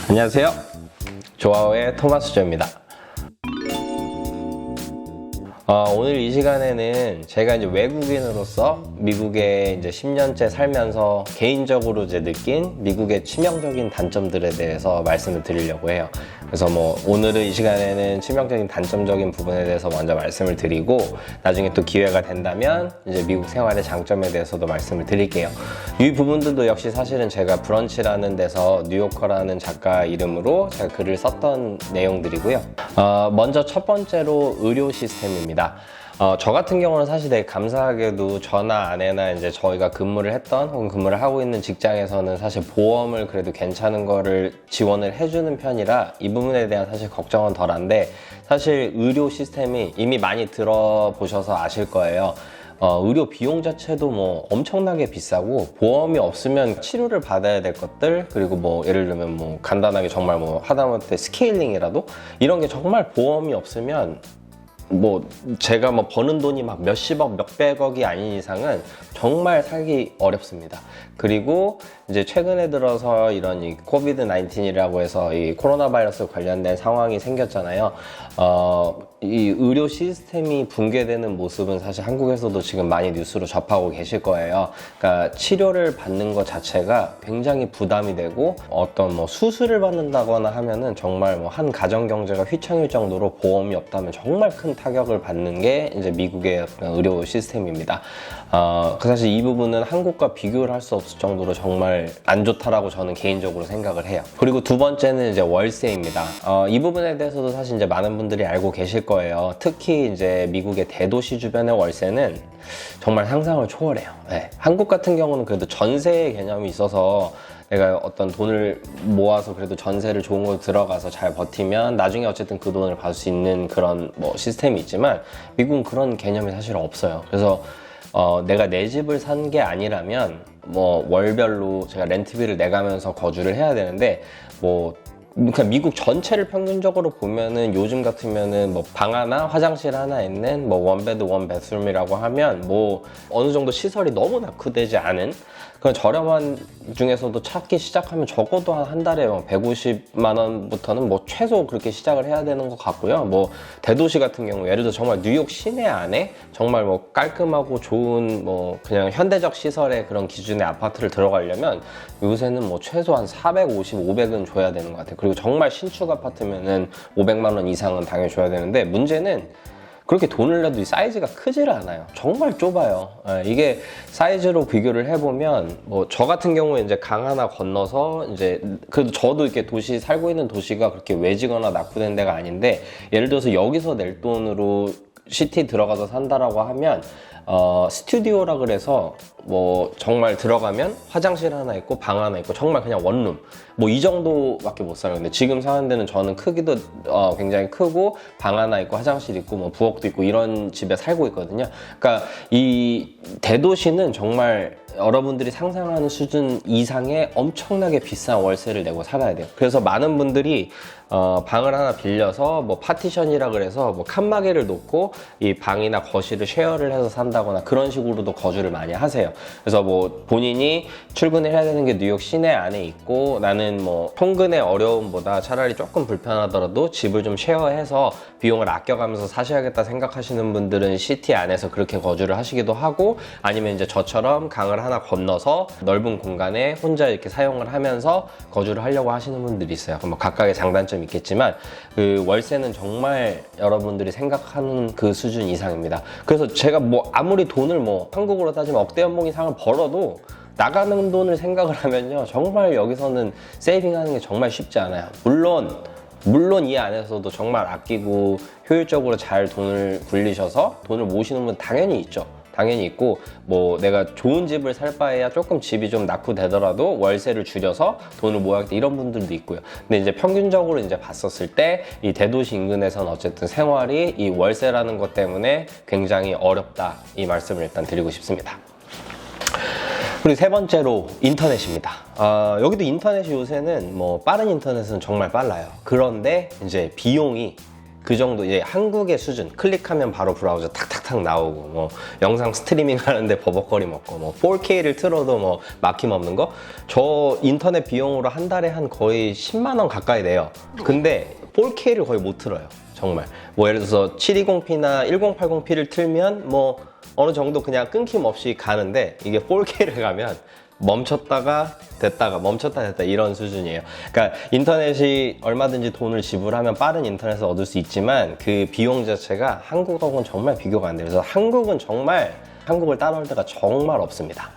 안녕하세요. 조아우의 토마스 조입니다. 오늘 이 시간에는 제가 이제 외국인으로서 미국에 이제 10년째 살면서 개인적으로 이제 느낀 미국의 치명적인 단점들에 대해서 말씀을 드리려고 해요. 그래서 오늘은 이 시간에는 치명적인 단점적인 부분에 대해서 먼저 말씀을 드리고, 나중에 또 기회가 된다면 이제 미국 생활의 장점에 대해서도 말씀을 드릴게요. 이 부분들도 역시 사실은 제가 브런치라는 데서 뉴요커라는 작가 이름으로 제가 글을 썼던 내용들이고요. 먼저 첫 번째로 의료 시스템입니다. 저 같은 경우는 사실 되게 감사하게도 저나 아내나 이제 저희가 근무를 했던 혹은 근무를 하고 있는 직장에서는 사실 보험을 그래도 괜찮은 거를 지원을 해주는 편이라 이 부분에 대한 사실 걱정은 덜한데, 사실 의료 시스템이 이미 많이 들어보셔서 아실 거예요. 의료 비용 자체도 엄청나게 비싸고, 보험이 없으면 치료를 받아야 될 것들, 그리고 예를 들면 간단하게 정말 하다못해 스케일링이라도 이런 게 정말 보험이 없으면 제가 버는 돈이 막 몇십억, 몇백억이 아닌 이상은 정말 살기 어렵습니다. 그리고 이제 최근에 들어서 이런 이 코비드 19이라고 해서 이 코로나 바이러스 관련된 상황이 생겼잖아요. 이 의료 시스템이 붕괴되는 모습은 사실 한국에서도 지금 많이 뉴스로 접하고 계실 거예요. 그러니까 치료를 받는 것 자체가 굉장히 부담이 되고, 어떤 수술을 받는다거나 하면은 정말 한 가정 경제가 휘청일 정도로 보험이 없다면 정말 큰 타격을 받는 게 이제 미국의 의료 시스템입니다. 사실 이 부분은 한국과 비교를 할 수 없을 정도로 정말 안 좋다라고 저는 개인적으로 생각을 해요. 그리고 두 번째는 이제 월세입니다. 이 부분에 대해서도 사실 이제 많은 분들이 알고 계실 거예요. 특히 이제 미국의 대도시 주변의 월세는 정말 상상을 초월해요. 네. 한국 같은 경우는 그래도 전세의 개념이 있어서 내가 어떤 돈을 모아서 그래도 전세를 좋은 곳에 들어가서 잘 버티면 나중에 어쨌든 그 돈을 받을 수 있는 그런 시스템이 있지만, 미국은 그런 개념이 사실 없어요. 그래서 내가 내 집을 산 게 아니라면 월별로 제가 렌트비를 내가면서 거주를 해야 되는데, 그냥 미국 전체를 평균적으로 보면은 요즘 같으면은 방 하나, 화장실 하나 있는 원베드 원베스룸이라고 하면 어느 정도 시설이 너무 낙후되지 않은 그런 저렴한 중에서도 찾기 시작하면 적어도 한 달에 150만 원부터는 최소 그렇게 시작을 해야 되는 것 같고요. 대도시 같은 경우 예를 들어 정말 뉴욕 시내 안에 정말 깔끔하고 좋은 그냥 현대적 시설의 그런 기준의 아파트를 들어가려면 요새는 최소 한 450, 500은 줘야 되는 것 같아요. 그리고 정말 신축 아파트면은 500만 원 이상은 당연히 줘야 되는데, 문제는 그렇게 돈을 내도 이 사이즈가 크지를 않아요. 정말 좁아요. 이게 사이즈로 비교를 해보면 저 같은 경우에 이제 강 하나 건너서 이제 그래도 저도 이렇게 도시 살고 있는 도시가 그렇게 외지거나 낙후된 데가 아닌데, 예를 들어서 여기서 낼 돈으로 시티 들어가서 산다라고 하면 스튜디오라 그래서 정말 들어가면 화장실 하나 있고 방 하나 있고 정말 그냥 원룸 이 정도밖에 못 살아요. 근데 지금 사는 데는 저는 크기도 굉장히 크고 방 하나 있고 화장실 있고 부엌도 있고 이런 집에 살고 있거든요. 그러니까 이 대도시는 정말 여러분들이 상상하는 수준 이상의 엄청나게 비싼 월세를 내고 살아야 돼요. 그래서 많은 분들이 방을 하나 빌려서 파티션이라 그래서 칸막이를 놓고 이 방이나 거실을 쉐어를 해서 산다거나 그런 식으로도 거주를 많이 하세요. 그래서 본인이 출근을 해야 되는 게 뉴욕 시내 안에 있고, 나는 통근의 어려움보다 차라리 조금 불편하더라도 집을 좀 쉐어해서 비용을 아껴가면서 사셔야겠다 생각하시는 분들은 시티 안에서 그렇게 거주를 하시기도 하고, 아니면 이제 저처럼 강을 하나 건너서 넓은 공간에 혼자 이렇게 사용을 하면서 거주를 하려고 하시는 분들이 있어요. 각각의 장단점이 있겠지만 그 월세는 정말 여러분들이 생각하는 그 수준 이상입니다. 그래서 제가 아무리 돈을 한국으로 따지면 억대 연봉 이상을 벌어도 나가는 돈을 생각을 하면요, 정말 여기서는 세이빙하는 게 정말 쉽지 않아요. 물론 이 안에서도 정말 아끼고 효율적으로 잘 돈을 굴리셔서 돈을 모으시는 분 당연히 있죠. 당연히 있고, 내가 좋은 집을 살 바에야 조금 집이 좀 낙후되더라도 월세를 줄여서 돈을 모아야겠다 이런 분들도 있고요. 근데 이제 평균적으로 이제 봤었을 때 이 대도시 인근에서는 어쨌든 생활이 이 월세라는 것 때문에 굉장히 어렵다, 이 말씀을 일단 드리고 싶습니다. 그리고 세 번째로 인터넷입니다. 여기도 인터넷이 요새는 빠른 인터넷은 정말 빨라요. 그런데 이제 비용이 그 정도 이제 한국의 수준. 클릭하면 바로 브라우저 탁탁탁 나오고 뭐 영상 스트리밍 하는데 버벅거림 없고 뭐 4K를 틀어도 뭐 막힘 없는 거. 저 인터넷 비용으로 한 달에 한 거의 10만 원 가까이 내요. 근데 4K를 거의 못 틀어요. 정말. 뭐 예를 들어서 720p나 1080p를 틀면 뭐 어느 정도 그냥 끊김없이 가는데 이게 4K를 가면 멈췄다가 됐다가 멈췄다 됐다 이런 수준이에요. 그러니까 인터넷이 얼마든지 돈을 지불하면 빠른 인터넷을 얻을 수 있지만 그 비용 자체가 한국하고는 정말 비교가 안 돼요. 그래서 한국을 따라올 데가 정말 없습니다.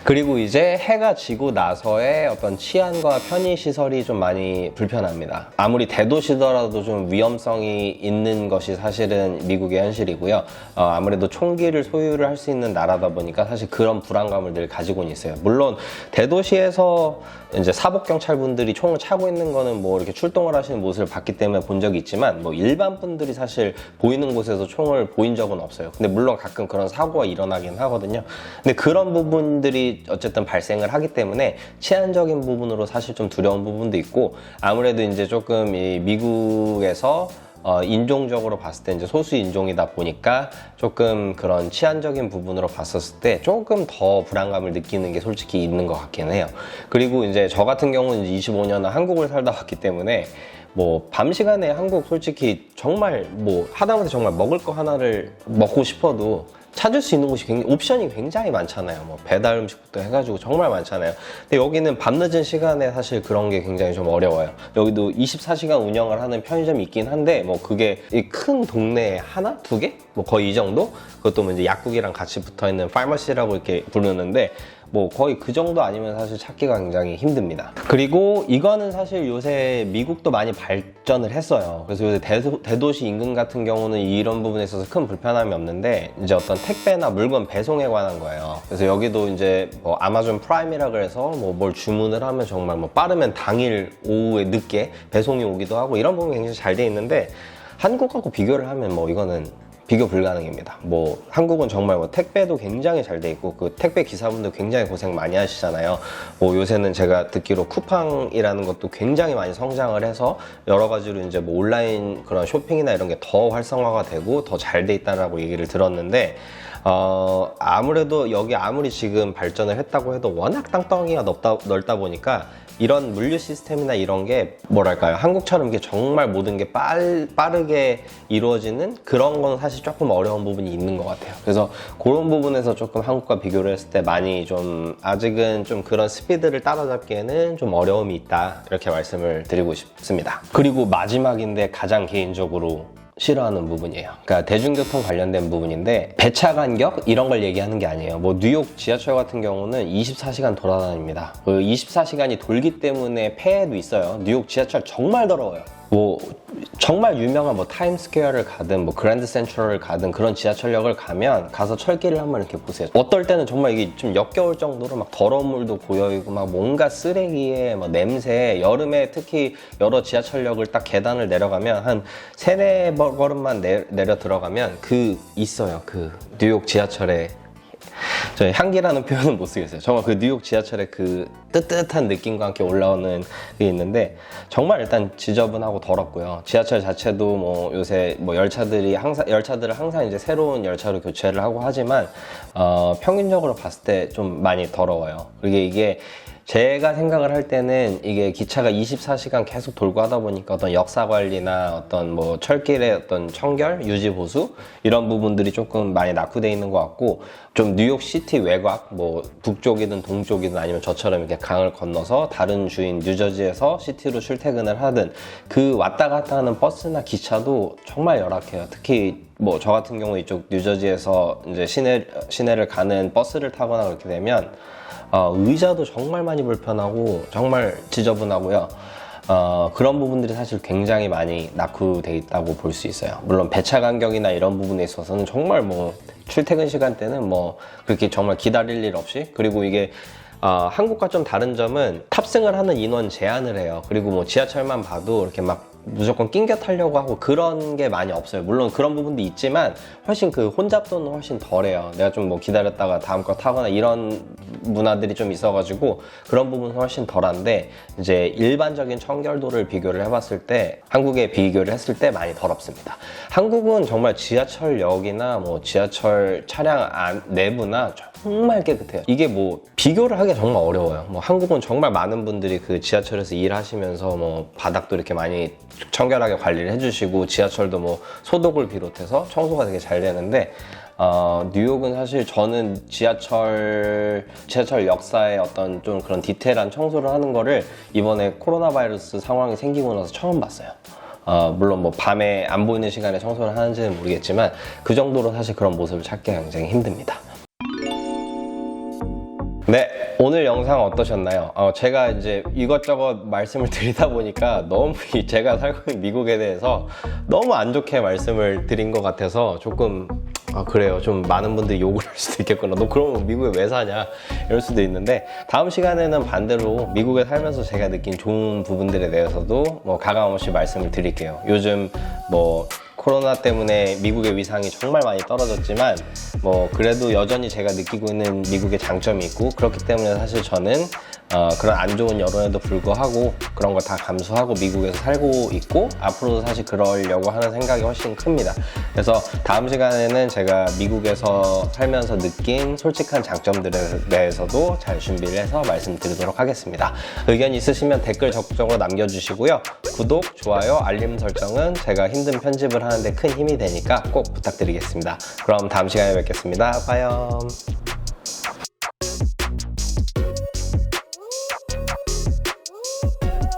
그리고 이제 해가 지고 나서의 어떤 치안과 편의시설이 좀 많이 불편합니다. 아무리 대도시더라도 좀 위험성이 있는 것이 사실은 미국의 현실이고요. 아무래도 총기를 소유를 할 수 있는 나라다 보니까 사실 그런 불안감을 늘 가지고는 있어요. 물론 대도시에서 이제 사복경찰분들이 총을 차고 있는 거는 뭐 이렇게 출동을 하시는 모습을 봤기 때문에 본 적이 있지만 뭐 일반 분들이 사실 보이는 곳에서 총을 보인 적은 없어요. 근데 물론 가끔 그런 사고가 일어나긴 하거든요. 근데 그런 부분들이 어쨌든 발생을 하기 때문에 치안적인 부분으로 사실 좀 두려운 부분도 있고 아무래도 이제 조금 이 미국에서 인종적으로 봤을 때 이제 소수 인종이다 보니까 조금 그런 치안적인 부분으로 봤었을 때 조금 더 불안감을 느끼는 게 솔직히 있는 것 같긴 해요. 그리고 이제 저 같은 경우는 이제 25년을 한국을 살다 왔기 때문에 뭐 밤 시간에 한국 솔직히 정말 뭐 하다못해 정말 먹을 거 하나를 먹고 싶어도 찾을 수 있는 곳이 옵션이 굉장히 많잖아요. 뭐 배달 음식부터 해가지고 정말 많잖아요. 근데 여기는 밤늦은 시간에 사실 그런 게 굉장히 좀 어려워요. 여기도 24시간 운영을 하는 편의점이 있긴 한데 뭐 그게 큰 동네에 하나? 두 개? 뭐 거의 이 정도? 그것도 뭐 이제 약국이랑 같이 붙어있는 파머시라고 이렇게 부르는데 뭐 거의 그 정도 아니면 사실 찾기가 굉장히 힘듭니다. 그리고 이거는 사실 요새 미국도 많이 발전을 했어요. 그래서 요새 대도시 인근 같은 경우는 이런 부분에 있어서 큰 불편함이 없는데 이제 어떤 택배나 물건 배송에 관한 거예요. 그래서 여기도 이제 뭐 아마존 프라임이라 그래서 뭐 뭘 주문을 하면 정말 뭐 빠르면 당일 오후에 늦게 배송이 오기도 하고 이런 부분이 굉장히 잘 돼 있는데 한국하고 비교를 하면 뭐 이거는 비교 불가능입니다. 뭐 한국은 정말 뭐 택배도 굉장히 잘 돼 있고 그 택배 기사분들 굉장히 고생 많이 하시잖아요. 뭐 요새는 제가 듣기로 쿠팡이라는 것도 굉장히 많이 성장을 해서 여러 가지로 이제 뭐 온라인 그런 쇼핑이나 이런 게 더 활성화가 되고 더 잘 돼 있다라고 얘기를 들었는데 아무래도 여기 아무리 지금 발전을 했다고 해도 워낙 땅덩이가 넓다 보니까 이런 물류 시스템이나 이런 게 뭐랄까요, 한국처럼 이게 정말 모든 게 빠르게 이루어지는 그런 건 사실 조금 어려운 부분이 있는 것 같아요. 그래서 그런 부분에서 조금 한국과 비교를 했을 때 많이 좀 아직은 좀 그런 스피드를 따라잡기에는 좀 어려움이 있다, 이렇게 말씀을 드리고 싶습니다. 그리고 마지막인데 가장 개인적으로 싫어하는 부분이에요. 그러니까 대중교통 관련된 부분인데 배차 간격 이런 걸 얘기하는 게 아니에요. 뭐 뉴욕 지하철 같은 경우는 24시간 돌아다닙니다. 그 24시간이 돌기 때문에 폐해도 있어요. 뉴욕 지하철 정말 더러워요. 뭐 정말 유명한 뭐 타임스퀘어를 가든 뭐 그랜드 센트럴을 가든 그런 지하철역을 가면 가서 철길을 한번 이렇게 보세요. 어떨 때는 정말 이게 좀 역겨울 정도로 막 더러운 물도 고여있고 막 뭔가 쓰레기에 뭐 냄새, 여름에 특히 여러 지하철역을 딱 계단을 내려가면 한 3-4걸음만 내려 들어가면 있어요. 그 뉴욕 지하철에 저희 향기라는 표현은 못 쓰겠어요. 정말 그 뉴욕 지하철의 그 뜨뜻한 느낌과 함께 올라오는 게 있는데 정말 일단 지저분하고 더럽고요. 지하철 자체도 뭐 요새 뭐 열차들을 항상 이제 새로운 열차로 교체를 하고 하지만 평균적으로 봤을 때 좀 많이 더러워요. 그리고 이게 제가 생각을 할 때는 이게 기차가 24시간 계속 돌고 하다 보니까 어떤 역사 관리나 어떤 뭐 철길의 어떤 청결, 유지 보수 이런 부분들이 조금 많이 낙후되어 있는 것 같고, 좀 뉴욕 시티 외곽 뭐 북쪽이든 동쪽이든 아니면 저처럼 이렇게 강을 건너서 다른 주인 뉴저지에서 시티로 출퇴근을 하든 그 왔다 갔다 하는 버스나 기차도 정말 열악해요. 특히 뭐 저 같은 경우 이쪽 뉴저지에서 이제 시내를 가는 버스를 타거나 그렇게 되면 의자도 정말 많이 불편하고 정말 지저분하고요. 그런 부분들이 사실 굉장히 많이 낙후돼 있다고 볼 수 있어요. 물론 배차 간격이나 이런 부분에 있어서는 정말 뭐 출퇴근 시간대는 뭐 그렇게 정말 기다릴 일 없이, 그리고 이게 한국과 좀 다른 점은 탑승을 하는 인원 제한을 해요. 그리고 뭐 지하철만 봐도 이렇게 막 무조건 낑겨 타려고 하고 그런 게 많이 없어요. 물론 그런 부분도 있지만 훨씬 그 혼잡도는 훨씬 덜해요. 내가 좀 뭐 기다렸다가 다음 거 타거나 이런 문화들이 좀 있어가지고 그런 부분은 훨씬 덜한데, 이제 일반적인 청결도를 비교를 해봤을 때 한국에 비교를 했을 때 많이 더럽습니다. 한국은 정말 지하철역이나 뭐 지하철 차량 내부나 정말 깨끗해요. 이게 뭐 비교를 하기가 정말 어려워요. 뭐 한국은 정말 많은 분들이 그 지하철에서 일하시면서 뭐 바닥도 이렇게 많이 청결하게 관리를 해주시고 지하철도 뭐 소독을 비롯해서 청소가 되게 잘 되는데, 뉴욕은 사실 저는 지하철 역사의 어떤 좀 그런 디테일한 청소를 하는 거를 이번에 코로나 바이러스 상황이 생기고 나서 처음 봤어요. 물론 뭐 밤에 안 보이는 시간에 청소를 하는지는 모르겠지만 그 정도로 사실 그런 모습을 찾기가 굉장히 힘듭니다. 네, 오늘 영상 어떠셨나요? 제가 이제 이것저것 말씀을 드리다 보니까 너무 제가 살고 있는 미국에 대해서 너무 안 좋게 말씀을 드린 것 같아서 조금 그래요. 좀 많은 분들이 욕을 할 수도 있겠구나. 너 그러면 미국에 왜 사냐? 이럴 수도 있는데, 다음 시간에는 반대로 미국에 살면서 제가 느낀 좋은 부분들에 대해서도 뭐 가감없이 말씀을 드릴게요. 요즘 뭐 코로나 때문에 미국의 위상이 정말 많이 떨어졌지만 뭐 그래도 여전히 제가 느끼고 있는 미국의 장점이 있고, 그렇기 때문에 사실 저는 그런 안 좋은 여론에도 불구하고 그런 걸 다 감수하고 미국에서 살고 있고, 앞으로도 사실 그러려고 하는 생각이 훨씬 큽니다. 그래서 다음 시간에는 제가 미국에서 살면서 느낀 솔직한 장점들에 대해서도 잘 준비를 해서 말씀드리도록 하겠습니다. 의견 있으시면 댓글 적극적으로 남겨주시고요. 구독, 좋아요, 알림 설정은 제가 힘든 편집을 하는데 큰 힘이 되니까 꼭 부탁드리겠습니다. 그럼 다음 시간에 뵙겠습니다. 빠염.